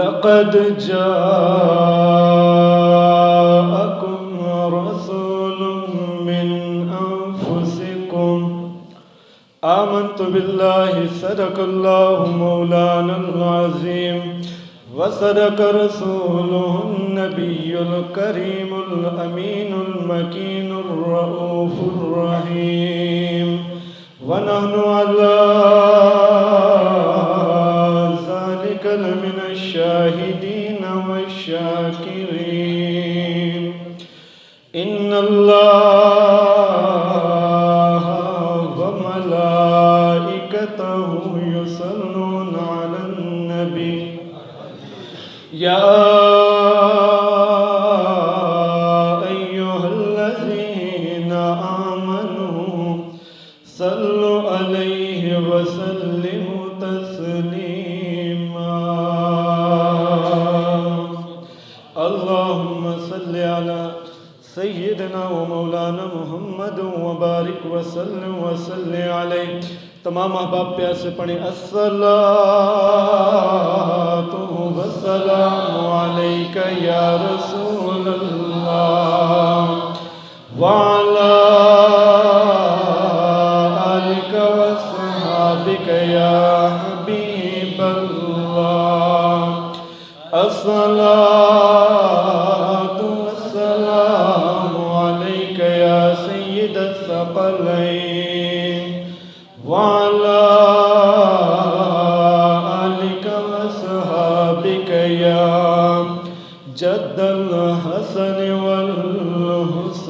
لقد جاءكم رسول من أنفسكم آمنت بالله صدق الله مولانا العظيم وصدق رسوله النبي الكريم الأمين المكين الرؤوف الرحيم ونحن على ذلك لمن الشاهدين والشاكرين إن الله وملائكته يصلون على النبي يا أيها الذين آمنوا صلوا عليه وسلموا تسليما اللهم صل على سیدنا و مولانا محمد وبارک وسلم وصلی علیہ. تمام احباب پیار سے پڑھیں الصلاۃ والسلام علیک یا رسول اللہ وعلی آلک وصحابک یا حبیب اللہ. الصلاۃ والسلام علیک یا سید الثقلین وعلی آلک وصحابک یا جد الحسن والحسین.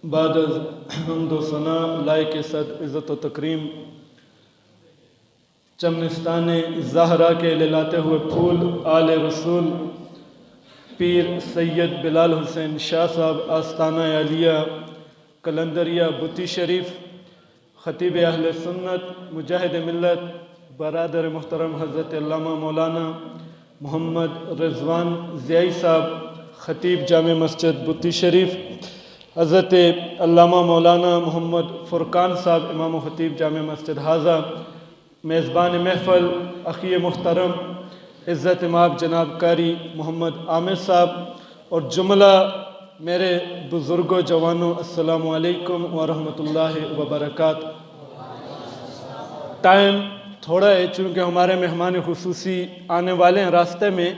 بعد از حمد و ثنا لائق صد عزت و تکریم چمنستان زہرا کے للاتے ہوئے پھول آل رسول پیر سید بلال حسین شاہ صاحب آستانہ عالیہ کلندریہ بتی شریف خطیب اہل سنت مجاہد ملت برادر محترم حضرت علامہ مولانا محمد رضوان ضیائی صاحب خطیب جامع مسجد بتی شریف، حضرت علامہ مولانا محمد فرقان صاحب امام و خطیب جامع مسجد حاضہ، میزبان محفل اخی محترم عزت مآب جناب قاری محمد عامر صاحب اور جملہ میرے بزرگوں جوانوں، السلام علیکم ورحمۃ اللہ وبرکاتہ. ٹائم تھوڑا ہے چونکہ ہمارے مہمان خصوصی آنے والے ہیں راستے میں،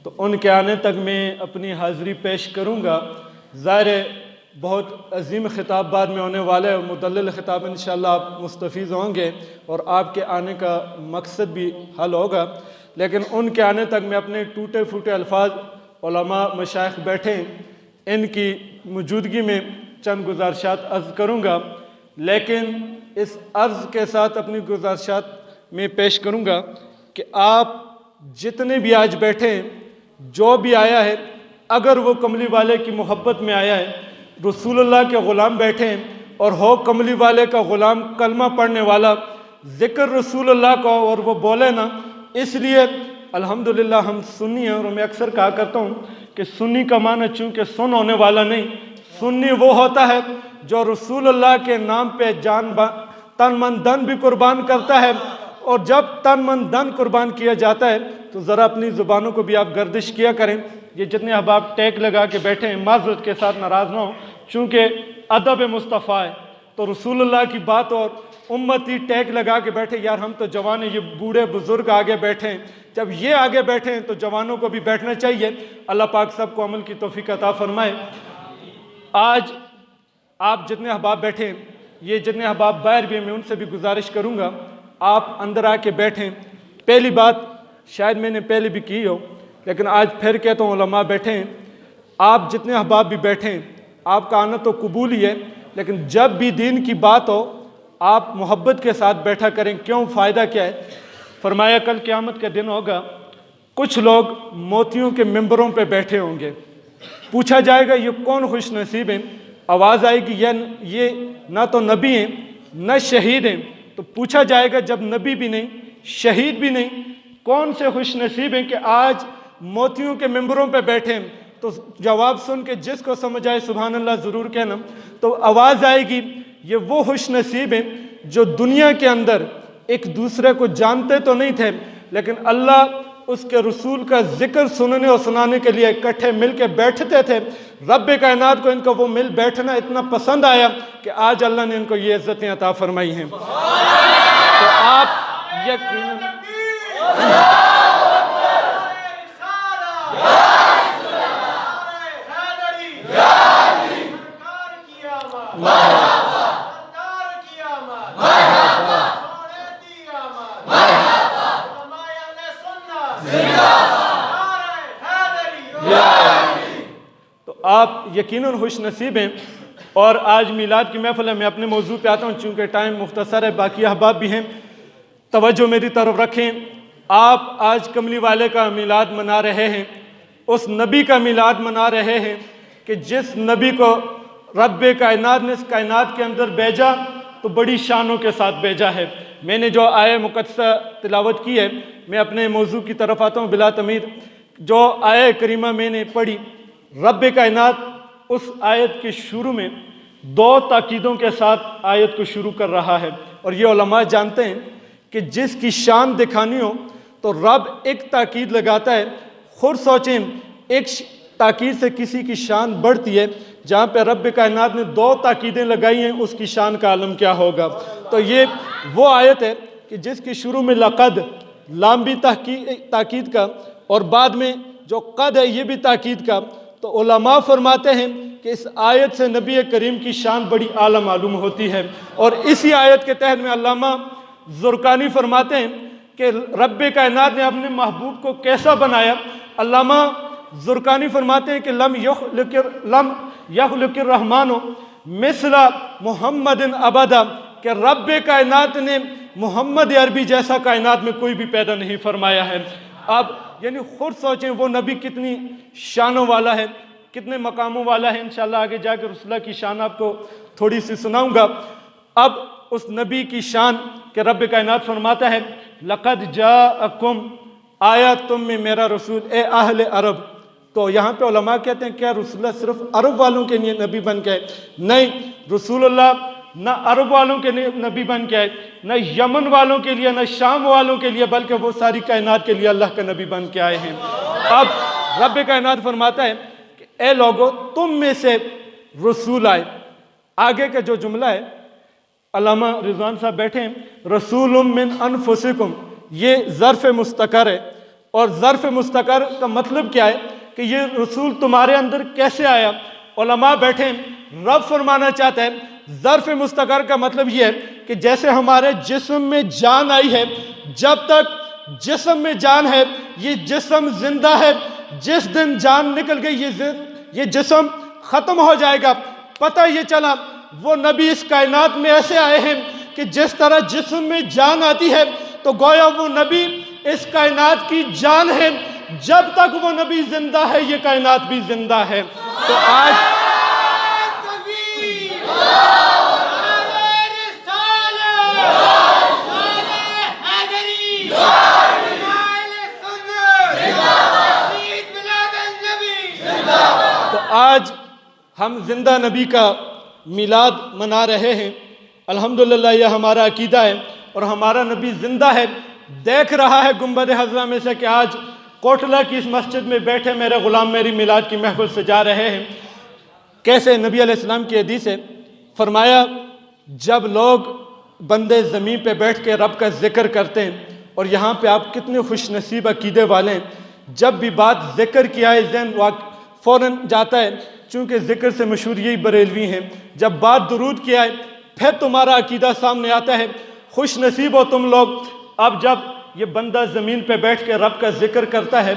تو ان کے آنے تک میں اپنی حاضری پیش کروں گا. ظاہر ہے بہت عظیم خطاب بعد میں ہونے والے ہیں، مدلل خطاب انشاءاللہ آپ مستفیض ہوں گے اور آپ کے آنے کا مقصد بھی حل ہوگا، لیکن ان کے آنے تک میں اپنے ٹوٹے پھوٹے الفاظ علماء مشائخ بیٹھے ان کی موجودگی میں چند گزارشات عرض کروں گا. لیکن اس عرض کے ساتھ اپنی گزارشات میں پیش کروں گا کہ آپ جتنے بھی آج بیٹھے ہیں، جو بھی آیا ہے، اگر وہ کملی والے کی محبت میں آیا ہے، رسول اللہ کے غلام بیٹھے ہیں اور ہو کملی والے کا غلام، کلمہ پڑھنے والا، ذکر رسول اللہ کا، اور وہ بولے نا، اس لیے الحمدللہ ہم سنی ہیں. اور میں اکثر کہا کرتا ہوں کہ سنی کا معنی چونکہ سن ہونے والا نہیں، سنی وہ ہوتا ہے جو رسول اللہ کے نام پہ تن من دن بھی قربان کرتا ہے. اور جب تن من دن قربان کیا جاتا ہے تو ذرا اپنی زبانوں کو بھی آپ گردش کیا کریں. یہ جتنے احباب ٹیک لگا کے بیٹھے ہیں معذرت کے ساتھ ناراض نہ ہوں، چونکہ ادب مصطفیٰ ہے تو رسول اللہ کی بات اور امتی ٹیک لگا کے بیٹھے، یار ہم تو جوان ہیں، یہ بوڑھے بزرگ آگے بیٹھے ہیں. جب یہ آگے بیٹھے ہیں تو جوانوں کو بھی بیٹھنا چاہیے. اللہ پاک سب کو عمل کی توفیق عطا فرمائے. آج آپ جتنے احباب بیٹھے ہیں، یہ جتنے احباب باہر بھی ہیں، میں ان سے بھی گزارش کروں گا آپ اندر آ کے بیٹھیں. پہلی بات شاید میں نے پہلے بھی کی ہو، لیکن آج پھر کہتا ہوں، علماء بیٹھے ہیں، آپ جتنے احباب بھی بیٹھے ہیں، آپ کا آنا تو قبول ہی ہے، لیکن جب بھی دین کی بات ہو آپ محبت کے ساتھ بیٹھا کریں. کیوں؟ فائدہ کیا ہے؟ فرمایا کل قیامت کا دن ہوگا، کچھ لوگ موتیوں کے ممبروں پہ بیٹھے ہوں گے، پوچھا جائے گا یہ کون خوش نصیب ہیں؟ آواز آئے گی یہ نہ تو نبی ہیں نہ شہید ہیں. تو پوچھا جائے گا جب نبی بھی نہیں شہید بھی نہیں، کون سے خوش نصیب ہیں کہ آج موتیوں کے ممبروں پہ بیٹھے ہیں؟ تو جواب سن کے جس کو سمجھ آئے سبحان اللہ ضرور کہنا. تو آواز آئے گی یہ وہ خوش نصیب ہیں جو دنیا کے اندر ایک دوسرے کو جانتے تو نہیں تھے، لیکن اللہ اس کے رسول کا ذکر سننے اور سنانے کے لیے اکٹھے مل کے بیٹھتے تھے۔ رب کائنات کو ان کا وہ مل بیٹھنا اتنا پسند آیا کہ آج اللہ نے ان کو یہ عزتیں عطا فرمائی ہیں۔ تو آپ یقیناً آپ یقیناً خوش نصیب ہیں۔ اور آج میلاد کی محفل ہے، میں اپنے موضوع پہ آتا ہوں چونکہ ٹائم مختصر ہے، باقی احباب بھی ہیں، توجہ میری طرف رکھیں۔ آپ آج کملی والے کا میلاد منا رہے ہیں، اس نبی کا میلاد منا رہے ہیں کہ جس نبی کو رب کائنات نے اس کائنات کے اندر بھیجا تو بڑی شانوں کے ساتھ بھیجا ہے۔ میں نے جو آیہ مقدسہ تلاوت کی ہے، میں اپنے موضوع کی طرف آتا ہوں بلا تمید۔ جو آیہ کریمہ میں نے پڑھی، رب کائنات اس آیت کے شروع میں 2 تاکیدوں کے ساتھ آیت کو شروع کر رہا ہے، اور یہ علماء جانتے ہیں کہ جس کی شان دکھانی ہو تو رب ایک تاکید لگاتا ہے۔ خود سوچیں، ایک تاکید سے کسی کی شان بڑھتی ہے، جہاں پہ رب کائنات نے 2 تاکیدیں لگائی ہیں، اس کی شان کا عالم کیا ہوگا۔ تو یہ وہ آیت ہے کہ جس کی شروع میں لقد، لام بھی تاکید کا، اور بعد میں جو قد ہے یہ بھی تاکید کا۔ تو علماء فرماتے ہیں کہ اس آیت سے نبی کریم کی شان بڑی اعلیٰ معلوم ہوتی ہے، اور اسی آیت کے تحت میں علامہ زرقانی فرماتے ہیں کہ رب کائنات نے اپنے محبوب کو کیسا بنایا۔ علامہ زرقانی فرماتے ہیں کہ لم یخلق الرحمن مثل محمد ابدا، کہ رب کائنات نے محمد عربی جیسا کائنات میں کوئی بھی پیدا نہیں فرمایا ہے۔ اب یعنی خود سوچیں وہ نبی کتنی شانوں والا ہے، کتنے مقاموں والا ہے۔ انشاءاللہ آگے جا کے رسول اللہ کی شان آپ کو تھوڑی سی سناؤں گا۔ اب اس نبی کی شان کہ رب کائنات فرماتا ہے لقد جاءکم، آیا تم میں میرا رسول اے اہل عرب۔ تو یہاں پہ علماء کہتے ہیں کیا رسول اللہ صرف عرب والوں کے لیے نبی بن کے؟ نہیں، رسول اللہ نہ عرب والوں کے لیے نبی بن کے آئے، نہ یمن والوں کے لیے، نہ شام والوں کے لیے، بلکہ وہ ساری کائنات کے لیے اللہ کا نبی بن کے آئے ہیں۔ اب رب کائنات فرماتا ہے کہ اے لوگو تم میں سے رسول آئے۔ آگے کا جو جملہ ہے، علامہ رضوان صاحب بیٹھے ہیں، رسول من انفسکم، یہ ظرف مستقر ہے، اور ظرف مستقر کا مطلب کیا ہے کہ یہ رسول تمہارے اندر کیسے آیا؟ علماء بیٹھے ہیں، رب فرمانا چاہتا ہے ظرف مستقر کا مطلب یہ ہے کہ جیسے ہمارے جسم میں جان آئی ہے، جب تک جسم میں جان ہے یہ جسم زندہ ہے، جس دن جان نکل گئی یہ جسم ختم ہو جائے گا۔ پتہ یہ چلا وہ نبی اس کائنات میں ایسے آئے ہیں کہ جس طرح جسم میں جان آتی ہے تو گویا وہ نبی اس کائنات کی جان ہے، جب تک وہ نبی زندہ ہے یہ کائنات بھی زندہ ہے۔ تو آج ہم زندہ نبی کا میلاد منا رہے ہیں۔ الحمدللہ یہ ہمارا عقیدہ ہے، اور ہمارا نبی زندہ ہے۔ دیکھ رہا ہے گنبد خضرا میں سے کہ آج کوٹلہ کی اس مسجد میں بیٹھے میرے غلام میری میلاد کی محفل سجا رہے ہیں۔ کیسے نبی علیہ السلام کی حدیث ہے، فرمایا جب لوگ بندے زمین پہ بیٹھ کے رب کا ذکر کرتے ہیں، اور یہاں پہ آپ کتنے خوش نصیب عقیدے والے ہیں، جب بھی بات ذکر کی آئے ذہن فوراً جاتا ہے، چونکہ ذکر سے مشہور یہی بریلوی ہیں، جب بات درود کی آئے پھر تمہارا عقیدہ سامنے آتا ہے۔ خوش نصیب ہو تم لوگ۔ اب جب یہ بندہ زمین پہ بیٹھ کے رب کا ذکر کرتا ہے،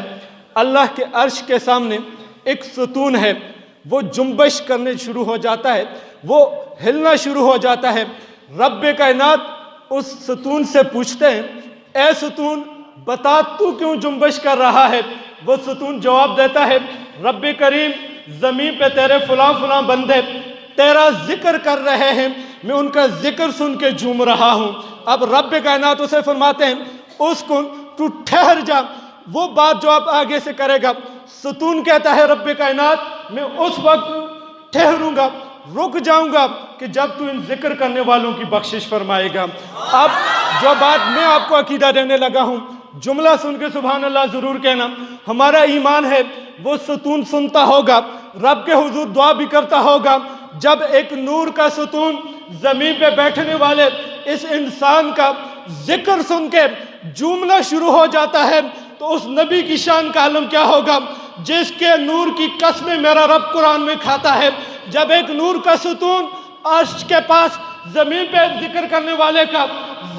اللہ کے عرش کے سامنے ایک ستون ہے، وہ جنبش کرنے شروع ہو جاتا ہے، وہ ہلنا شروع ہو جاتا ہے۔ رب کائنات اس ستون سے پوچھتے ہیں اے ستون بتا تو کیوں جنبش کر رہا ہے؟ وہ ستون جواب دیتا ہے رب کریم زمین پہ تیرے فلاں بندے تیرا ذکر کر رہے ہیں، میں ان کا ذکر سن کے جھوم رہا ہوں۔ اب رب کائنات اسے فرماتے ہیں اسکن، تو ٹھہر جا، وہ بات جو آپ آگے سے کرے گا۔ ستون کہتا ہے رب کائنات میں اس وقت ٹھہروں گا، رک جاؤں گا کہ کہ جب تو ان ذکر کرنے والوں کی بخشش فرمائے گا۔ اب جو بات میں آپ کو عقیدہ دینے لگا ہوں، جملہ سن کے سبحان اللہ ضرور کہنا۔ ہمارا ایمان ہے وہ ستون سنتا ہوگا، رب کے حضور دعا بھی کرتا ہوگا، جب ایک نور کا ستون زمین پہ بیٹھنے والے اس انسان کا ذکر سن کے جملہ شروع ہو جاتا ہے تو اس نبی کی شان کا عالم کیا ہوگا جس کے نور کی قسمیں میرا رب قرآن میں کھاتا ہے۔ جب ایک نور کا ستون عرش کے پاس زمین پہ ذکر کرنے والے کا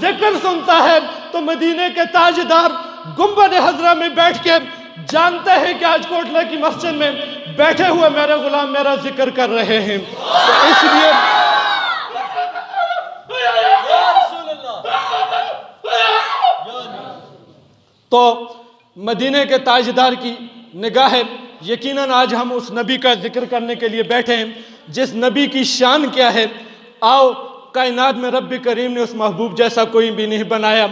ذکر سنتا ہے تو مدینے کے تاجدار گنبد حضرہ میں بیٹھ کے جانتے ہیں کہ آج کوٹلہ کی مسجد میں بیٹھے ہوئے میرے غلام میرا ذکر کر رہے ہیں۔ تو اس لیے تو مدینے کے تاجدار کی نگاہ ہے، یقیناً آج ہم اس نبی کا ذکر کرنے کے لیے بیٹھے ہیں جس نبی کی شان کیا ہے۔ آؤ، کائنات میں رب کریم نے اس محبوب جیسا کوئی بھی نہیں بنایا۔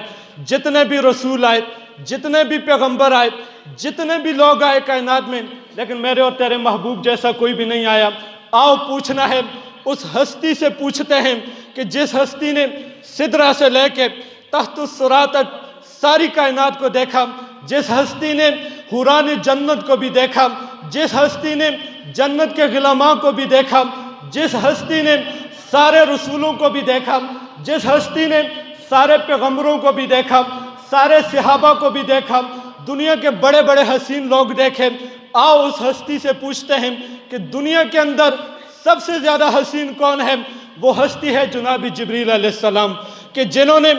جتنے بھی رسول آئے، جتنے بھی پیغمبر آئے، جتنے بھی لوگ آئے کائنات میں، لیکن میرے اور تیرے محبوب جیسا کوئی بھی نہیں آیا۔ آؤ پوچھنا ہے، اس ہستی سے پوچھتے ہیں کہ جس ہستی نے سدرہ سے لے کے تحت الثری تک ساری کائنات کو دیکھا، جس ہستی نے حوران جنت کو بھی دیکھا، جس ہستی نے جنت کے غلاماں کو بھی دیکھا، جس ہستی نے سارے رسولوں کو بھی دیکھا، جس ہستی نے سارے پیغمبروں کو بھی دیکھا، سارے صحابہ کو بھی دیکھا، دنیا کے بڑے بڑے حسین لوگ دیکھے۔ آؤ اس ہستی سے پوچھتے ہیں کہ دنیا کے اندر سب سے زیادہ حسین کون ہے؟ وہ ہستی ہے جناب جبریل علیہ السلام، کہ جنہوں نے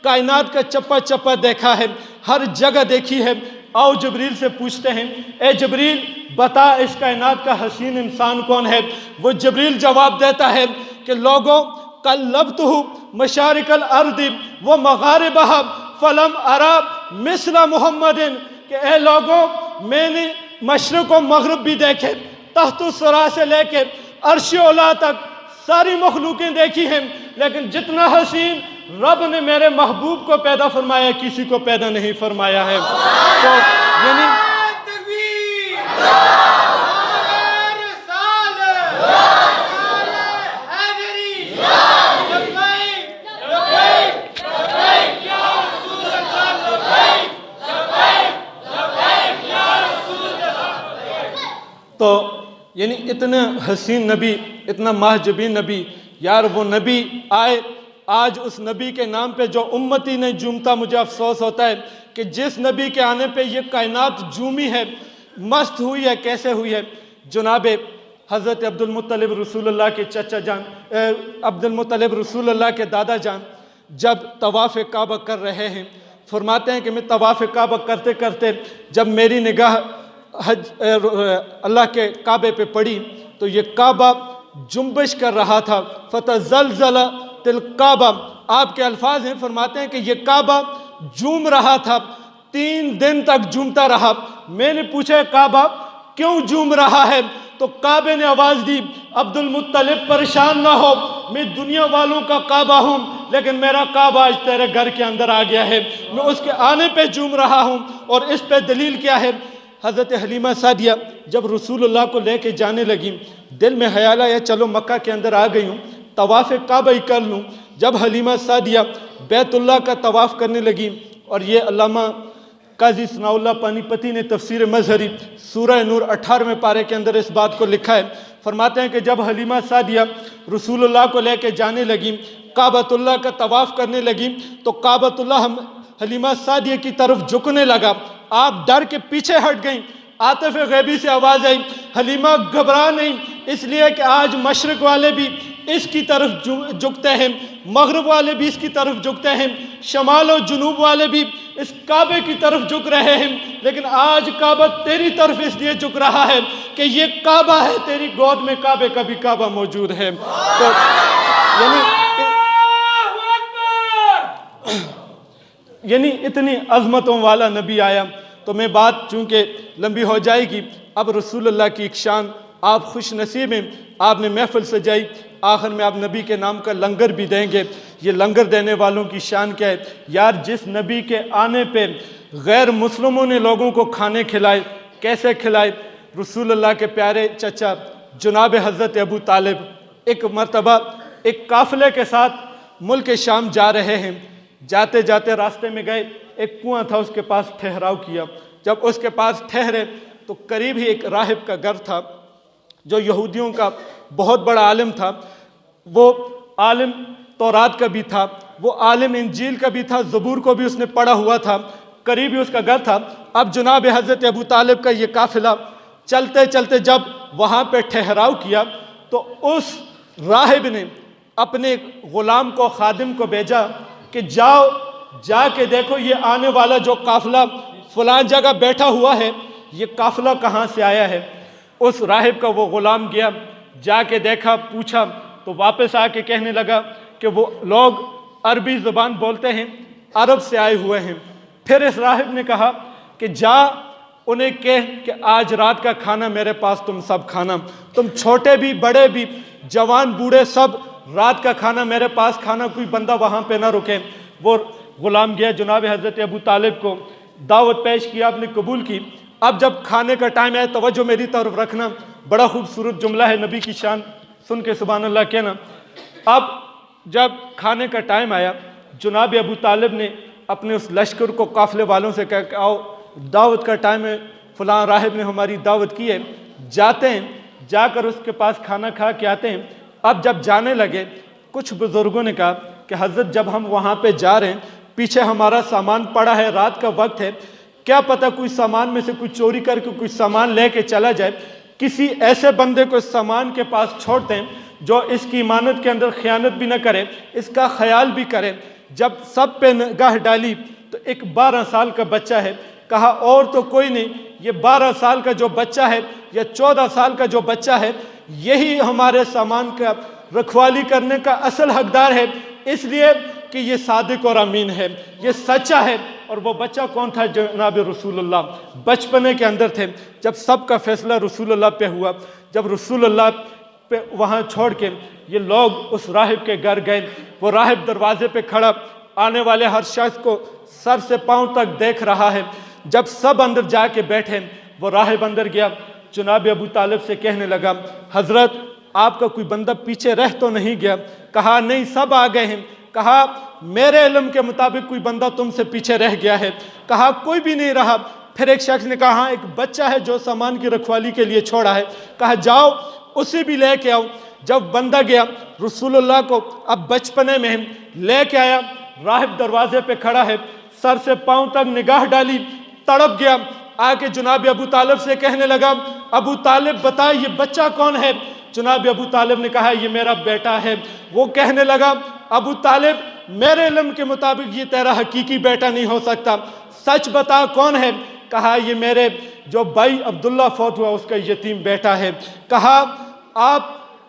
کائنات کا چپا چپا دیکھا ہے، ہر جگہ دیکھی ہے۔ آؤ جبریل سے پوچھتے ہیں، اے جبریل بتا اس کائنات کا حسین انسان کون ہے؟ وہ جبریل جواب دیتا ہے کہ لوگوں قلبتہ مشارق الارض و مغاربہا فلم ارا مثل محمد، کہ اے لوگوں میں نے مشرق و مغرب بھی دیکھے، تحت الثری سے لے کے عرش اولا تک ساری مخلوقیں دیکھی ہیں، لیکن جتنا حسین رب نے میرے محبوب کو پیدا فرمایا کسی کو پیدا نہیں فرمایا ہے۔ تو یعنی اتنا حسین نبی، اتنا ماہجبین نبی، یار وہ نبی آئے، آج اس نبی کے نام پہ جو امتی نے جھومتا، مجھے افسوس ہوتا ہے کہ جس نبی کے آنے پہ یہ کائنات جھومی ہے، مست ہوئی ہے۔ کیسے ہوئی ہے؟ جناب حضرت عبد المطلب رسول اللہ کے چچا جان، عبد المطلب رسول اللہ کے دادا جان جب طواف کعبہ کر رہے ہیں، فرماتے ہیں کہ میں طواف کعبہ کرتے کرتے جب میری نگاہ اللہ کے کعبے پہ پڑی تو یہ کعبہ جنبش کر رہا تھا، فتزلزلت الکعبہ، آپ کے الفاظ ہیں، فرماتے ہیں کہ یہ کعبہ جھوم رہا تھا، 3 دن تک جھومتا رہا۔ میں نے پوچھا کعبہ کیوں جھوم رہا ہے؟ تو کعبے نے آواز دی، عبد المطلب پریشان نہ ہو، میں دنیا والوں کا کعبہ ہوں، لیکن میرا کعبہ آج تیرے گھر کے اندر آ گیا ہے، میں اس کے آنے پہ جھوم رہا ہوں۔ اور اس پہ دلیل کیا ہے؟ حضرت حلیمہ سعدیہ جب رسول اللہ کو لے کے جانے لگی، دل میں خیال آیا چلو مکہ کے اندر آ گئی ہوں، طواف کعبہ ہی کر لوں۔ جب حلیمہ سعدیہ بیت اللہ کا طواف کرنے لگی، اور یہ علامہ قاضی ثناء اللہ پانی پتی نے تفسیر مظہری سورہ نور 18ویں پارے کے اندر اس بات کو لکھا ہے، فرماتے ہیں کہ جب حلیمہ سعدیہ رسول اللہ کو لے کے جانے لگی، کعبۃ اللہ کا طواف کرنے لگی، تو کعبۃ اللہ حلیمہ سعدیہ کی طرف جھکنے لگا، آپ ڈر کے پیچھے ہٹ گئیں۔ عاطف غیبی سے آواز آئی، حلیمہ گھبرا نہیں، اس لیے کہ آج مشرق والے بھی اس کی طرف جھکتے ہیں، مغرب والے بھی اس کی طرف جھکتے ہیں، شمال و جنوب والے بھی اس کعبے کی طرف جھک رہے ہیں، لیکن آج کعبہ تیری طرف اس لیے جھک رہا ہے کہ یہ کعبہ ہے، تیری گود میں کعبے کا بھی کعبہ موجود ہے۔ تو یعنی اتنی عظمتوں والا نبی آیا۔ تو میں بات چونکہ لمبی ہو جائے گی، اب رسول اللہ کی ایک شان، آپ خوش نصیب ہیں، آپ نے محفل سجائی، آخر میں آپ نبی کے نام کا لنگر بھی دیں گے۔ یہ لنگر دینے والوں کی شان کیا ہے؟ یار جس نبی کے آنے پہ غیر مسلموں نے لوگوں کو کھانے کھلائے، کیسے کھلائے؟ رسول اللہ کے پیارے چچا جناب حضرت ابو طالب ایک مرتبہ ایک قافلے کے ساتھ ملک شام جا رہے ہیں، جاتے جاتے راستے میں گئے، ایک کنواں تھا، اس کے پاس ٹھہراؤ کیا۔ جب اس کے پاس ٹھہرے تو قریب ہی ایک راہب کا گھر تھا جو یہودیوں کا بہت بڑا عالم تھا، وہ عالم تورات کا بھی تھا، وہ عالم انجیل کا بھی تھا، زبور کو بھی اس نے پڑھا ہوا تھا، قریب ہی اس کا گھر تھا۔ اب جناب حضرت ابو طالب کا یہ قافلہ چلتے چلتے جب وہاں پہ ٹھہراؤ کیا تو اس راہب نے اپنے غلام کو، خادم کو بھیجا کہ جاؤ، جا کے دیکھو یہ آنے والا جو قافلہ فلاں جگہ بیٹھا ہوا ہے، یہ قافلہ کہاں سے آیا ہے۔ اس راہب کا وہ غلام گیا، جا کے دیکھا، پوچھا تو واپس آ کے کہنے لگا کہ وہ لوگ عربی زبان بولتے ہیں، عرب سے آئے ہوئے ہیں۔ پھر اس راہب نے کہا کہ جا انہیں کہہ کہ آج رات کا کھانا میرے پاس تم سب کھانا، تم چھوٹے بھی بڑے بھی جوان بوڑھے سب رات کا کھانا میرے پاس کھانا، کوئی بندہ وہاں پہ نہ رکے۔ وہ غلام گیا، جناب حضرت ابو طالب کو دعوت پیش کیا، آپ نے قبول کی۔ اب جب کھانے کا ٹائم ہے، توجہ میری طرف رکھنا، بڑا خوبصورت جملہ ہے، نبی کی شان سن کے سبحان اللہ کہنا۔ اب جب کھانے کا ٹائم آیا، جناب ابو طالب نے اپنے اس لشکر کو، قافلے والوں سے کہا کہ آؤ دعوت کا ٹائم ہے، فلاں راہب نے ہماری دعوت کی ہے، جاتے ہیں، جا کر اس کے پاس کھانا کھا کے آتے ہیں۔ اب جب جانے لگے، کچھ بزرگوں نے کہا کہ حضرت جب ہم وہاں پہ جا رہے ہیں، پیچھے ہمارا سامان پڑا ہے، رات کا وقت ہے، کیا پتہ کوئی سامان میں سے کوئی چوری کر کے کوئی سامان لے کے چلا جائے، کسی ایسے بندے کو اس سامان کے پاس چھوڑ دیں جو اس کی امانت کے اندر خیانت بھی نہ کرے، اس کا خیال بھی کرے۔ جب سب پہ نگاہ ڈالی تو ایک 12 سال کا بچہ ہے، کہا اور تو کوئی نہیں، یہ 12 سال کا جو بچہ ہے یا 14 سال کا جو بچہ ہے، یہی ہمارے سامان کا رکھوالی کرنے کا اصل حقدار ہے، اس لیے کہ یہ صادق اور امین ہے، یہ سچا ہے۔ اور وہ بچہ کون تھا؟ جناب رسول اللہ بچپنے کے اندر تھے۔ جب سب کا فیصلہ رسول اللہ پہ ہوا، جب رسول اللہ پہ وہاں چھوڑ کے یہ لوگ اس راہب کے گھر گئے، وہ راہب دروازے پہ کھڑا آنے والے ہر شخص کو سر سے پاؤں تک دیکھ رہا ہے۔ جب سب اندر جا کے بیٹھے، وہ راہب اندر گیا، جناب ابو طالب سے کہنے لگا حضرت آپ کا کوئی بندہ پیچھے رہ تو نہیں گیا؟ کہا نہیں، سب آ گئے ہیں۔ کہا میرے علم کے مطابق کوئی بندہ تم سے پیچھے رہ گیا ہے۔ کہا کوئی بھی نہیں رہا۔ پھر ایک شخص نے کہا ہاں ایک بچہ ہے جو سامان کی رکھوالی کے لیے چھوڑا ہے۔ کہا جاؤ اسے بھی لے کے آؤ۔ جب بندہ گیا، رسول اللہ کو اب بچپنے میں لے کے آیا، راہب دروازے پہ کھڑا ہے، سر سے پاؤں تک نگاہ ڈالی، تڑپ گیا، آ کے جناب ابو طالب سے کہنے لگا ابو طالب بتا یہ بچہ کون ہے؟ جناب ابو طالب نے کہا یہ میرا بیٹا ہے۔ وہ کہنے لگا ابو طالب میرے علم کے مطابق یہ تیرا حقیقی بیٹا نہیں ہو سکتا، سچ بتا کون ہے؟ کہا یہ میرے جو بھائی عبداللہ فوت ہوا اس کا یتیم بیٹا ہے۔ کہا آپ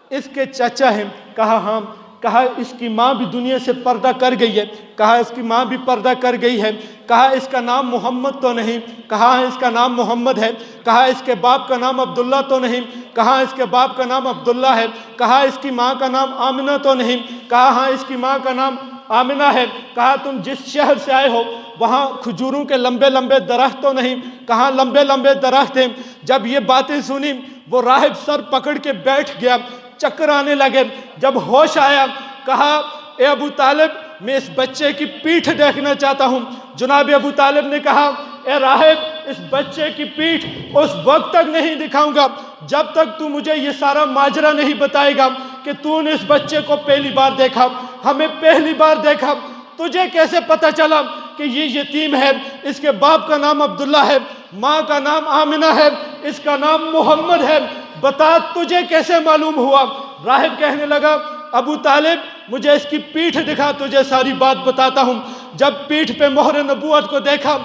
اس کے چچا ہیں؟ کہا ہاں۔ کہا اس کی ماں بھی دنیا سے پردہ کر گئی ہے؟ کہا اس کی ماں بھی پردہ کر گئی ہے۔ کہا اس کا نام محمد تو نہیں؟ کہا اس کا نام محمد ہے۔ کہا اس کے باپ کا نام عبداللہ تو نہیں؟ کہا اس کے باپ کا نام عبداللہ ہے۔ کہا اس کی ماں کا نام آمنہ تو نہیں؟ کہا ہاں اس کی ماں کا نام آمنہ ہے۔ کہا تم جس شہر سے آئے ہو وہاں کھجوروں کے لمبے لمبے درخت تو نہیں؟ کہا لمبے لمبے درخت ہیں۔ جب یہ باتیں سنی وہ راہب سر پکڑ کے بیٹھ گیا، چکر آنے لگے۔ جب ہوش آیا کہا اے ابو طالب میں اس بچے کی پیٹھ دیکھنا چاہتا ہوں۔ جناب ابو طالب نے کہا اے راہب اس بچے کی پیٹھ اس وقت تک نہیں دکھاؤں گا جب تک تو مجھے یہ سارا ماجرا نہیں بتائے گا کہ تو نے اس بچے کو پہلی بار دیکھا، ہمیں پہلی بار دیکھا، تجھے کیسے پتہ چلا کہ یہ یتیم ہے، اس کے باپ کا نام عبداللہ ہے، ماں کا نام آمنہ ہے، اس کا نام محمد ہے، بتا تجھے کیسے معلوم ہوا؟ راہب کہنے لگا ابو طالب مجھے اس کی پیٹھ دکھا، تجھے ساری بات بتاتا ہوں۔ جب پیٹھ پہ مہر نبوت کو دیکھا،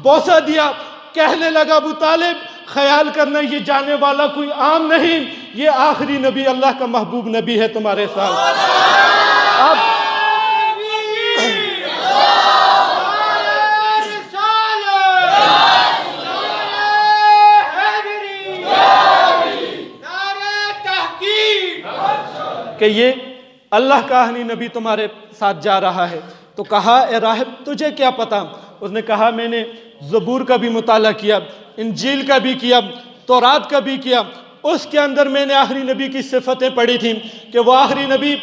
بوسہ دیا، کہنے لگا ابو طالب خیال کرنا یہ جانے والا کوئی عام نہیں، یہ آخری نبی، اللہ کا محبوب نبی ہے تمہارے ساتھ۔ اب کہ یہ اللہ کا آخری نبی تمہارے ساتھ جا رہا ہے، تو کہا اے راہب تجھے کیا پتا؟ اس نے کہا میں نے زبور کا بھی مطالعہ کیا، انجیل کا بھی کیا، تورات کا بھی کیا، اس کے اندر میں نے آخری نبی کی صفتیں پڑھی تھیں کہ وہ آخری نبی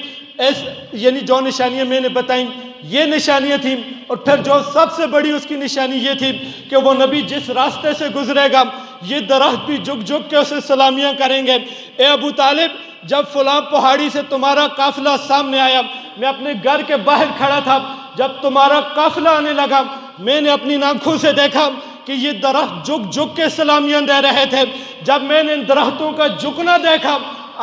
یعنی جو نشانیاں میں نے بتائیں یہ نشانیاں تھیں، اور پھر جو سب سے بڑی اس کی نشانی یہ تھی کہ وہ نبی جس راستے سے گزرے گا یہ درخت بھی جھک جھک کے اسے سلامیاں کریں گے۔ اے ابو طالب، جب فلاں پہاڑی سے تمہارا قافلہ سامنے آیا، میں اپنے گھر کے باہر کھڑا تھا، جب تمہارا قافلہ آنے لگا میں نے اپنی آنکھوں سے دیکھا کہ یہ درخت جھک جھک کے سلامیاں دے رہے تھے۔ جب میں نے ان درختوں کا جھکنا دیکھا،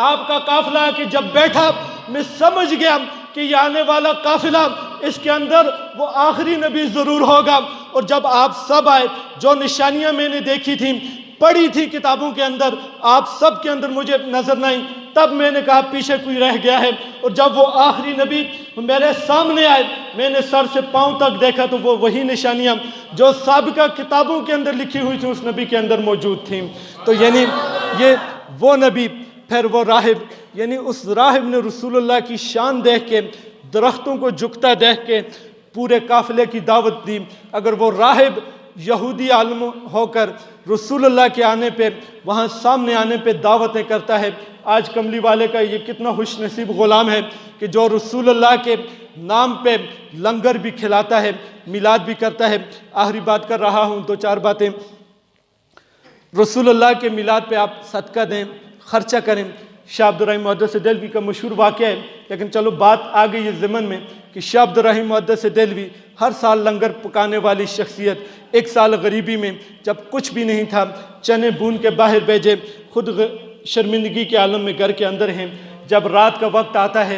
آپ کا قافلہ کہ جب بیٹھا، میں سمجھ گیا کہ یہ آنے والا قافلہ اس کے اندر وہ آخری نبی ضرور ہوگا۔ اور جب آپ سب آئے، جو نشانیاں میں نے دیکھی تھیں، پڑھی تھی کتابوں کے اندر، آپ سب کے اندر مجھے نظر نہ آئی، تب میں نے کہا پیچھے کوئی رہ گیا ہے۔ اور جب وہ آخری نبی میرے سامنے آئے، میں نے سر سے پاؤں تک دیکھا تو وہ وہی نشانیاں جو سابقہ کتابوں کے اندر لکھی ہوئی تھی اس نبی کے اندر موجود تھیں۔ تو یعنی یہ وہ نبی، پھر وہ راہب، یعنی اس راہب نے رسول اللہ کی شان دیکھ کے، درختوں کو جھکتا دیکھ کے پورے قافلے کی دعوت دی۔ اگر وہ راہب یہودی عالم ہو کر رسول اللہ کے آنے پہ، وہاں سامنے آنے پہ دعوتیں کرتا ہے، آج کملی والے کا یہ کتنا خوش نصیب غلام ہے کہ جو رسول اللہ کے نام پہ لنگر بھی کھلاتا ہے، میلاد بھی کرتا ہے۔ آخری بات کر رہا ہوں، دو چار باتیں۔ رسول اللہ کے میلاد پہ آپ صدقہ دیں، خرچہ کریں۔ شاہ عبد الرحیم محدث دہلوی کا مشہور واقعہ ہے، لیکن چلو بات آ گئی ہے ضمن میں کہ شاہ عبد الرحیم محدث دہلوی ہر سال لنگر پکانے والی شخصیت، ایک سال غریبی میں جب کچھ بھی نہیں تھا، چنے بون کے باہر بھیجے، خود شرمندگی کے عالم میں گھر کے اندر ہیں، جب رات کا وقت آتا ہے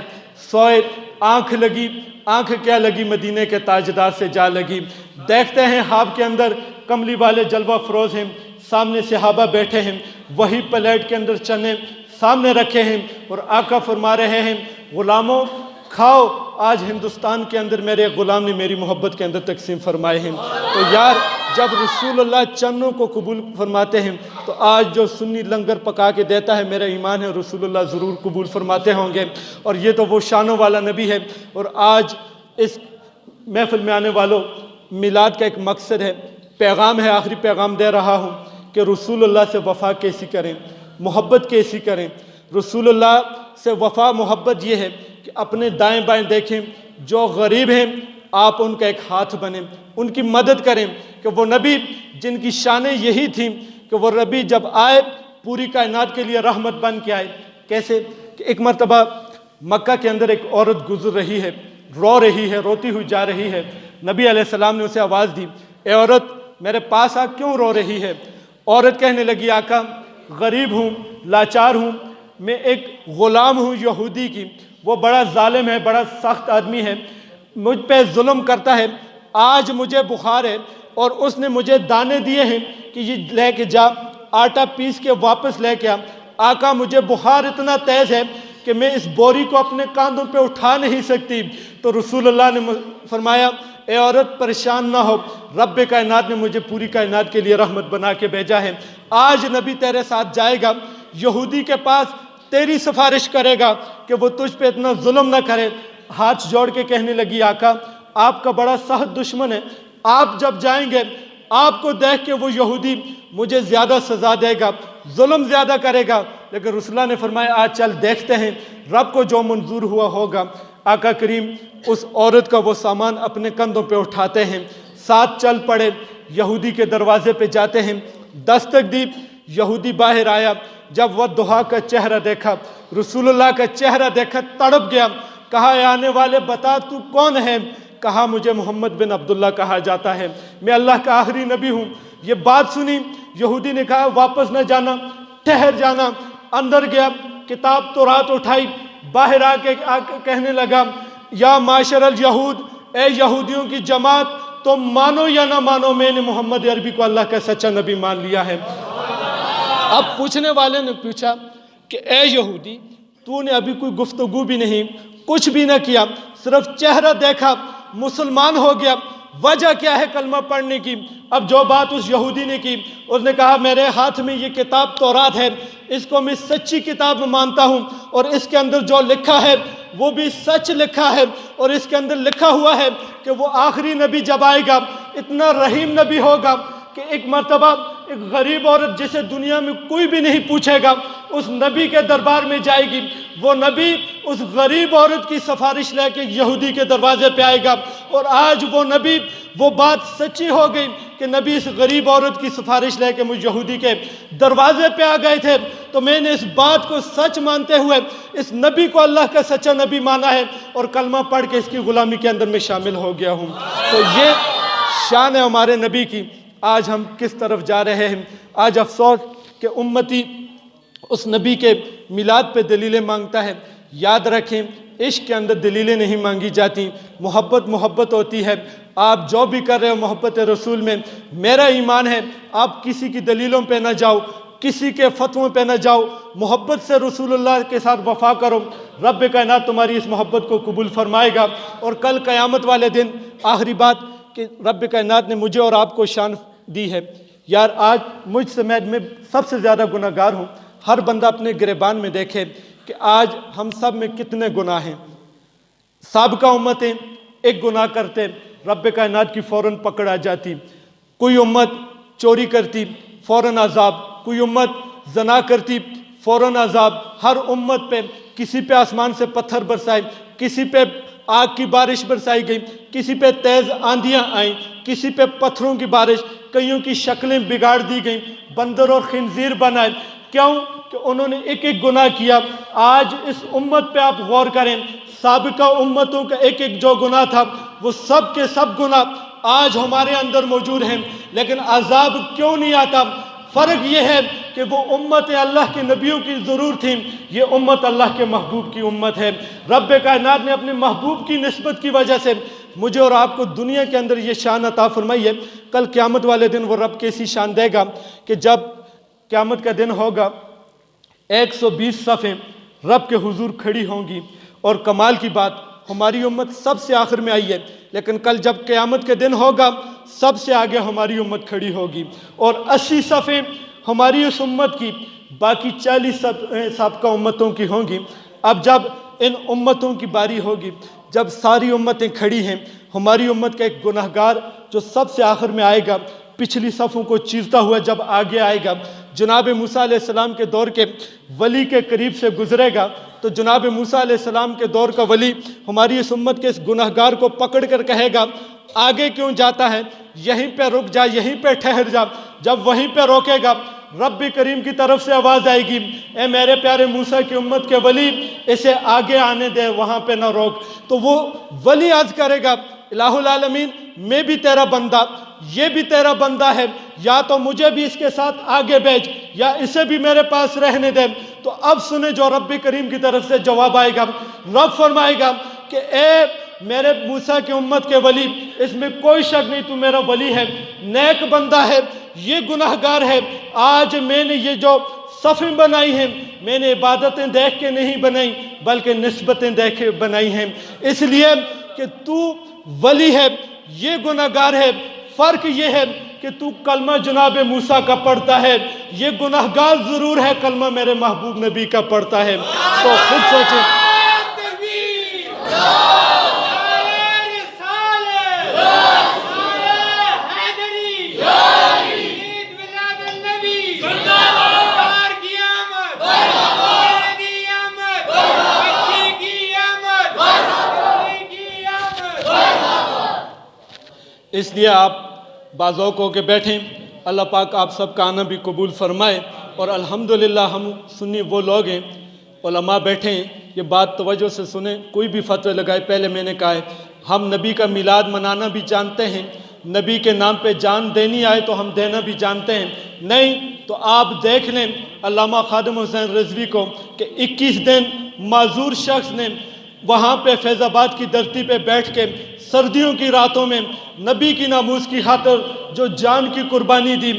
سوئے، آنکھ لگی، آنکھ کیا لگی، مدینے کے تاجدار سے جا لگی۔ دیکھتے ہیں خواب کے اندر کملی والے جلوہ فروز ہیں، سامنے صحابہ بیٹھے ہیں، وہی پلیٹ کے اندر چنے سامنے رکھے ہیں، اور آقا فرما رہے ہیں غلاموں کھاؤ، آج ہندوستان کے اندر میرے غلام نے میری محبت کے اندر تقسیم فرمائے ہیں۔ تو یار جب رسول اللہ چنوں کو قبول فرماتے ہیں تو آج جو سنی لنگر پکا کے دیتا ہے، میرا ایمان ہے رسول اللہ ضرور قبول فرماتے ہوں گے۔ اور یہ تو وہ شانوں والا نبی ہے۔ اور آج اس محفل میں آنے والوں، میلاد کا ایک مقصد ہے، پیغام ہے، آخری پیغام دے رہا ہوں کہ رسول اللہ سے وفا کیسی کریں، محبت کیسی کریں۔ رسول اللہ سے وفا محبت یہ ہے کہ اپنے دائیں بائیں دیکھیں، جو غریب ہیں آپ ان کا ایک ہاتھ بنیں، ان کی مدد کریں، کہ وہ نبی جن کی شانیں یہی تھیں کہ وہ نبی جب آئے پوری کائنات کے لیے رحمت بن کے آئے۔ کیسے کہ ایک مرتبہ مکہ کے اندر ایک عورت گزر رہی ہے، رو رہی ہے، روتی ہوئی جا رہی ہے۔ نبی علیہ السلام نے اسے آواز دی، اے عورت میرے پاس آ، کیوں رو رہی ہے؟ عورت کہنے لگی، آقا غریب ہوں، لاچار ہوں، میں ایک غلام ہوں یہودی کی، وہ بڑا ظالم ہے، بڑا سخت آدمی ہے، مجھ پہ ظلم کرتا ہے، آج مجھے بخار ہے اور اس نے مجھے دانے دیے ہیں کہ یہ لے کے جا، آٹا پیس کے واپس لے کے آ۔ آقا مجھے بخار اتنا تیز ہے کہ میں اس بوری کو اپنے کاندھوں پہ اٹھا نہیں سکتی۔ تو رسول اللہ نے فرمایا، اے عورت پریشان نہ ہو، رب کائنات نے مجھے پوری کائنات کے لیے رحمت بنا کے بھیجا ہے، آج نبی تیرے ساتھ جائے گا، یہودی کے پاس تیری سفارش کرے گا کہ وہ تجھ پہ اتنا ظلم نہ کرے۔ ہاتھ جوڑ کے کہنے لگی، آقا آپ کا بڑا سخت دشمن ہے، آپ جب جائیں گے آپ کو دیکھ کے وہ یہودی مجھے زیادہ سزا دے گا، ظلم زیادہ کرے گا۔ لیکن رسول اللہ نے فرمایا، آج چل دیکھتے ہیں رب کو جو منظور ہوا ہوگا۔ آقا کریم اس عورت کا وہ سامان اپنے کندھوں پہ اٹھاتے ہیں، ساتھ چل پڑے، یہودی کے دروازے پہ جاتے ہیں، دستک دی، یہودی باہر آیا، جب وہ دہا کا چہرہ دیکھا، رسول اللہ کا چہرہ دیکھا، تڑپ گیا، کہا اے آنے والے بتا تو کون ہے؟ کہا مجھے محمد بن عبداللہ کہا جاتا ہے، میں اللہ کا آخری نبی ہوں۔ یہ بات سنی، یہودی نے کہا واپس نہ جانا، ٹھہر جانا۔ اندر گیا، کتاب تورات اٹھائی، باہر آ کے کہنے لگا، یا معاشر الیہود، اے یہودیوں کی جماعت، تم مانو یا نہ مانو، میں نے محمد عربی کو اللہ کا سچا نبی مان لیا ہے۔ اب پوچھنے والے نے پوچھا کہ اے یہودی، تو نے ابھی کوئی گفتگو بھی نہیں، کچھ بھی نہ کیا، صرف چہرہ دیکھا مسلمان ہو گیا، وجہ کیا ہے کلمہ پڑھنے کی؟ اب جو بات اس یہودی نے کی، اس نے کہا میرے ہاتھ میں یہ کتاب تورات ہے، اس کو میں سچی کتاب مانتا ہوں، اور اس کے اندر جو لکھا ہے وہ بھی سچ لکھا ہے، اور اس کے اندر لکھا ہوا ہے کہ وہ آخری نبی جب آئے گا اتنا رحیم نبی ہوگا کہ ایک مرتبہ ایک غریب عورت جسے دنیا میں کوئی بھی نہیں پوچھے گا اس نبی کے دربار میں جائے گی، وہ نبی اس غریب عورت کی سفارش لے کے یہودی کے دروازے پہ آئے گا، اور آج وہ نبی، وہ بات سچی ہو گئی کہ نبی اس غریب عورت کی سفارش لے کے مجھ یہودی کے دروازے پہ آ گئے تھے، تو میں نے اس بات کو سچ مانتے ہوئے اس نبی کو اللہ کا سچا نبی مانا ہے اور کلمہ پڑھ کے اس کی غلامی کے اندر میں شامل ہو گیا ہوں۔ تو یہ شان ہے ہمارے نبی کی۔ آج ہم کس طرف جا رہے ہیں؟ آج افسوس کہ امتی اس نبی کے میلاد پہ دلیلیں مانگتا ہے۔ یاد رکھیں، عشق کے اندر دلیلیں نہیں مانگی جاتی، محبت ہوتی ہے۔ آپ جو بھی کر رہے ہو محبت رسول میں، میرا ایمان ہے آپ کسی کی دلیلوں پہ نہ جاؤ، کسی کے فتووں پہ نہ جاؤ، محبت سے رسول اللہ کے ساتھ وفا کرو، رب کائنات تمہاری اس محبت کو قبول فرمائے گا۔ اور کل قیامت والے دن آخری بات کہ رب کائنات نے مجھے اور آپ کو شان دی ہے۔ یار آج مجھ سے میں سب سے زیادہ گناہ گار ہوں۔ ہر بندہ اپنے گریبان میں دیکھے کہ آج ہم سب میں کتنے گناہ ہیں۔ سابقہ امتیں ایک گناہ کرتے رب کائنات کی فوراً پکڑ آ جاتی، کوئی امت چوری کرتی فوراً عذاب، کوئی امت زنا کرتی فوراً عذاب، ہر امت پہ کسی پہ آسمان سے پتھر برسائے، کسی پہ آگ کی بارش برسائی گئی، کسی پہ تیز آندھیاں آئیں، کسی پہ پتھروں کی بارش، کئیوں کی شکلیں بگاڑ دی گئیں، بندر اور خنزیر بنائے۔ کیوں؟ کہ انہوں نے ایک ایک گناہ کیا۔ آج اس امت پہ آپ غور کریں، سابقہ امتوں کا ایک ایک جو گناہ تھا وہ سب کے سب گناہ آج ہمارے اندر موجود ہیں، لیکن عذاب کیوں نہیں آتا؟ فرق یہ ہے کہ وہ امت اللہ کے نبیوں کی ضرور تھیں، یہ امت اللہ کے محبوب کی امت ہے۔ رب کائنات نے اپنے محبوب کی نسبت کی وجہ سے مجھے اور آپ کو دنیا کے اندر یہ شان عطا فرمائی ہے۔ کل قیامت والے دن وہ رب کیسی شان دے گا کہ جب قیامت کا دن ہوگا 120 صفیں رب کے حضور کھڑی ہوں گی، اور کمال کی بات ہماری امت سب سے آخر میں آئی ہے، لیکن کل جب قیامت کے دن ہوگا سب سے آگے ہماری امت کھڑی ہوگی، اور 80 صفیں ہماری اس امت کی، باقی 40 سابقہ امتوں کی ہوں گی۔ اب جب ان امتوں کی باری ہوگی، جب ساری امتیں کھڑی ہیں، ہماری امت کا ایک گناہگار جو سب سے آخر میں آئے گا، پچھلی صفوں کو چیرتا ہوا جب آگے آئے گا، جناب موسیٰ علیہ السلام کے دور کے ولی کے قریب سے گزرے گا، تو جناب موسیٰ علیہ السلام کے دور کا ولی ہماری اس امت کے اس گناہگار کو پکڑ کر کہے گا آگے کیوں جاتا ہے، یہیں پہ رک جا، یہیں پہ ٹھہر جا۔ جب وہیں پہ روکے گا رب کریم کی طرف سے آواز آئے گی، اے میرے پیارے موسیٰ کی امت کے ولی اسے آگے آنے دے، وہاں پہ نہ روک۔ تو وہ ولی عرض کرے گا الہ العالمین میں بھی تیرا بندہ، یہ بھی تیرا بندہ ہے، یا تو مجھے بھی اس کے ساتھ آگے بھیج یا اسے بھی میرے پاس رہنے دے۔ تو اب سنیں جو رب کریم کی طرف سے جواب آئے گا، رب فرمائے گا کہ اے میرے موسیٰ کی امت کے ولی، اس میں کوئی شک نہیں تو میرا ولی ہے، نیک بندہ ہے، یہ گناہگار ہے۔ آج میں نے یہ جو صفیں بنائی ہیں میں نے عبادتیں دیکھ کے نہیں بنائی بلکہ نسبتیں دیکھ کے بنائی ہیں، اس لیے کہ تو ولی ہے، یہ گناہگار ہے۔ فرق یہ ہے کہ تو کلمہ جناب موسیٰ کا پڑھتا ہے، یہ گناہگار ضرور ہے، کلمہ میرے محبوب نبی کا پڑھتا ہے۔ تو خود سوچیں، اس لیے آپ بازوق ہو کے بیٹھیں، اللہ پاک آپ سب کا آنا بھی قبول فرمائے۔ اور الحمدللہ ہم سنی وہ لوگ ہیں، علماء بیٹھے ہیں، یہ بات توجہ سے سنیں، کوئی بھی فتوی لگائے۔ پہلے میں نے کہا ہے ہم نبی کا میلاد منانا بھی جانتے ہیں، نبی کے نام پہ جان دینی آئے تو ہم دینا بھی جانتے ہیں، نہیں تو آپ دیکھ لیں علامہ خادم حسین رضوی کو کہ 21 دن معذور شخص نے وہاں پہ فیض آباد کی دھرتی پہ بیٹھ کے سردیوں کی راتوں میں نبی کی ناموس کی خاطر جو جان کی قربانی دی۔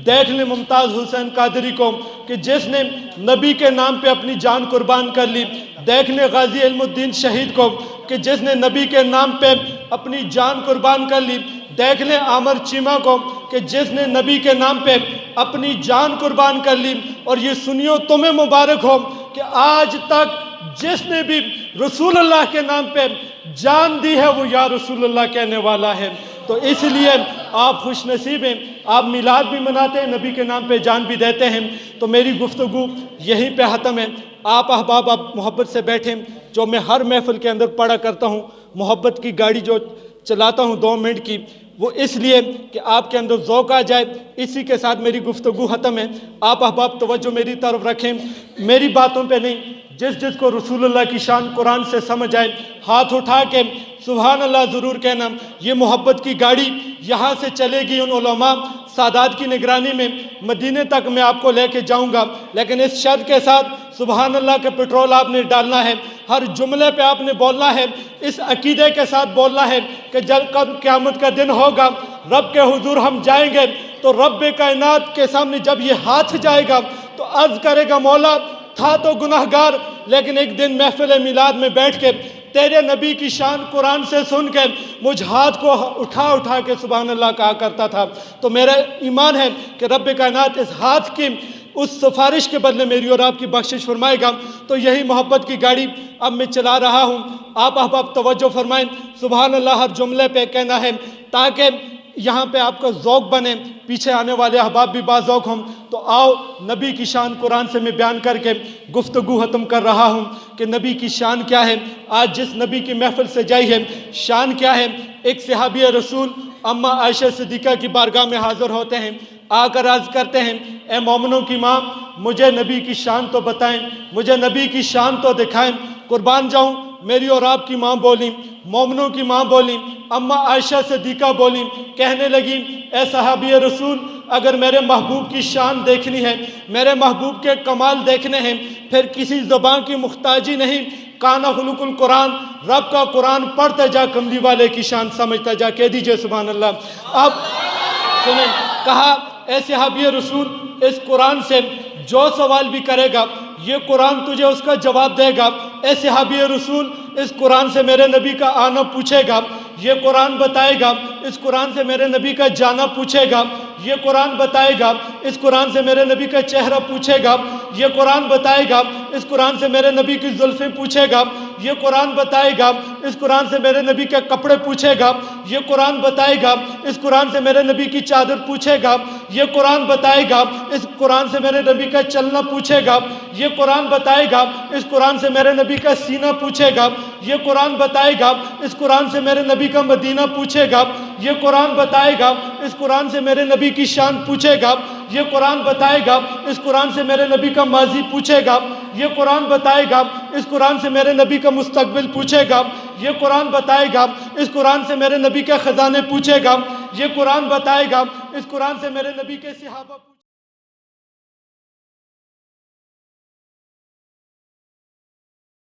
دیکھ لیں ممتاز حسین قادری کو کہ جس نے نبی کے نام پہ اپنی جان قربان کر لی۔ دیکھ لیں غازی علم الدین شہید کو کہ جس نے نبی کے نام پہ اپنی جان قربان کر لی۔ دیکھ لیں عامر چیمہ کو کہ جس نے نبی کے نام پہ اپنی جان قربان کر لی۔ اور یہ سنیو تمہیں مبارک ہو کہ آج تک جس نے بھی رسول اللہ کے نام پہ جان دی ہے وہ یا رسول اللہ کہنے والا ہے۔ تو اس لیے آپ خوش نصیب ہیں، آپ میلاد بھی مناتے ہیں، نبی کے نام پہ جان بھی دیتے ہیں۔ تو میری گفتگو یہیں پہ ختم ہے۔ آپ احباب آپ محبت سے بیٹھیں، جو میں ہر محفل کے اندر پڑھا کرتا ہوں، محبت کی گاڑی جو چلاتا ہوں 2 منٹ کی، وہ اس لیے کہ آپ کے اندر ذوق آ جائے۔ اسی کے ساتھ میری گفتگو ختم ہے۔ آپ احباب توجہ میری طرف رکھیں، میری باتوں پہ نہیں، جس کو رسول اللہ کی شان قرآن سے سمجھ آئے، ہاتھ اٹھا کے سبحان اللہ ضرور کہنا۔ یہ محبت کی گاڑی یہاں سے چلے گی ان علماء سادات کی نگرانی میں، مدینے تک میں آپ کو لے کے جاؤں گا، لیکن اس شرط کے ساتھ سبحان اللہ کے پیٹرول آپ نے ڈالنا ہے، ہر جملے پہ آپ نے بولنا ہے، اس عقیدے کے ساتھ بولنا ہے کہ جب قیامت کا دن ہوگا، رب کے حضور ہم جائیں گے، تو رب کائنات کے سامنے جب یہ ہاتھ جائے گا تو عرض کرے گا مولا تھا تو گناہگار، لیکن ایک دن محفل میلاد میں بیٹھ کے تیرے نبی کی شان قرآن سے سن کے مجھ ہاتھ کو اٹھا کے سبحان اللہ کہا کرتا تھا۔ تو میرا ایمان ہے کہ رب کائنات اس ہاتھ کی اس سفارش کے بدلے میری اور آپ کی بخشش فرمائے گا۔ تو یہی محبت کی گاڑی اب میں چلا رہا ہوں، آپ احباب توجہ فرمائیں، سبحان اللہ ہر جملے پہ کہنا ہے تاکہ یہاں پہ آپ کا ذوق بنے، پیچھے آنے والے احباب بھی باذوق ہوں۔ تو آؤ نبی کی شان قرآن سے میں بیان کر کے گفتگو ختم کر رہا ہوں کہ نبی کی شان کیا ہے۔ آج جس نبی کی محفل سجائی ہے شان کیا ہے؟ ایک صحابی رسول اماں عائشہ صدیقہ کی بارگاہ میں حاضر ہوتے ہیں، آ کر عرض کرتے ہیں اے مومنوں کی ماں، مجھے نبی کی شان تو بتائیں، مجھے نبی کی شان تو دکھائیں۔ قربان جاؤں، میری اور آپ کی ماں بولی، مومنوں کی ماں بولی، اماں عائشہ صدیقہ بولی، کہنے لگی اے صحابی رسول، اگر میرے محبوب کی شان دیکھنی ہے، میرے محبوب کے کمال دیکھنے ہیں، پھر کسی زبان کی محتاجی نہیں، کانا خلق القرآن، رب کا قرآن پڑھتے جا، کملی والے کی شان سمجھتا جا۔ کہہ دیجئے سبحان اللہ۔ اب سنیں، کہا اے صحابی رسول، اس قرآن سے جو سوال بھی کرے گا یہ قرآن تجھے اس کا جواب دے گا۔ اے صحابی رسول، اس قرآن سے میرے نبی کا آنا پوچھے گا، یہ قرآن بتائے گا، اس قرآن سے میرے نبی کا جانا پوچھے گا، یہ قرآن بتائے گا، اس قرآن سے میرے نبی کا چہرہ پوچھے گا، یہ قرآن بتائے گا، اس قرآن سے میرے نبی کی زلفیں پوچھے گا، یہ قرآن بتائے گا، اس قرآن سے میرے نبی کے کپڑے پوچھے گا، یہ قرآن بتائے گا، اس قرآن سے میرے نبی کی چادر پوچھے گا، یہ قرآن بتائے گا، اس قرآن سے میرے نبی کا چلنا پوچھے گا، یہ قرآن بتائے گا، اس قرآن سے میرے نبی کا سینہ پوچھے گا، یہ قرآن بتائے گا، اس قرآن سے میرے نبی کا مدینہ پوچھے گا، یہ قرآن بتائے گا، اس قرآن سے میرے نبی کی شان پوچھے گا، یہ قرآن بتائے گا، اس قرآن سے میرے نبی کا ماضی پوچھے گا، یہ قرآن بتائے گا، اس قرآن سے میرے نبی کا مستقبل پوچھے گا، یہ قرآن بتائے گا، اس قرآن سے میرے نبی کے خزانے پوچھے گا، یہ قرآن بتائے گا، اس قرآن سے میرے نبی کے صحابہ